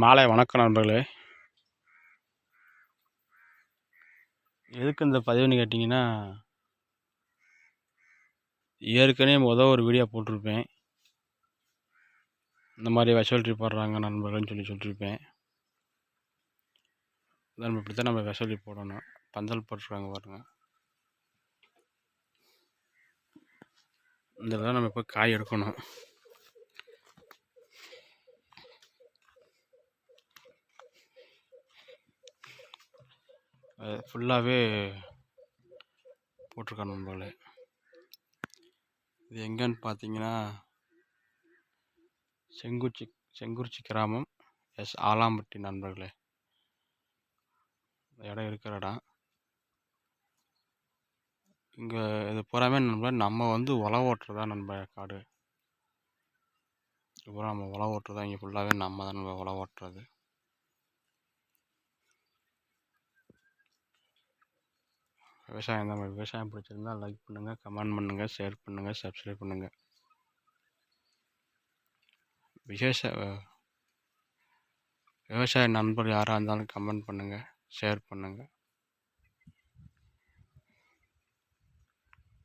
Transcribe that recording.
மாலை வணக்கம் நண்பர்களே. எதுக்கு இந்த பதிவுன்னு கேட்டிங்கன்னா, ஏற்கனவே ஒரு வீடியோ போட்டிருப்பேன். இந்த மாதிரி விஷல் ட்ரிப் போடுறாங்க நண்பர்கள்னு சொல்லியிருப்பேன். நம்ம இப்படி தான் நம்ம விஷல் ட்ரிப் போடணும். பந்தல் போட்டிருக்காங்க பாருங்க. இந்த தான் நம்ம இப்போ காய் எடுக்கணும். ஃபுல்லாகவே போட்டிருக்காங்க நண்பர்களே. இது எங்கன்னு பார்த்தீங்கன்னா, செங்குறிச்சி கிராமம் ஆலாம்பட்டி நண்பர்களே. இடம் இருக்கிற இடம். இங்கே இது பூராமே நண்பர் நம்ம உழவு ஓட்டுறதா நண்பர் காடு. பூரா நம்ம உழவு ஓட்டுறதா. இங்கே ஃபுல்லாகவே நம்ம தான் நம்ம உழவு ஓட்டுறது. விவசாயம் தான். விவசாயம் பிடிச்சிருந்தா லைக் பண்ணுங்கள், கமெண்ட் பண்ணுங்கள், ஷேர் பண்ணுங்கள், சப்ஸ்கிரைப் பண்ணுங்கள். விவசாய நண்பர் யாராக இருந்தாலும் கமெண்ட் பண்ணுங்கள், ஷேர் பண்ணுங்கள்.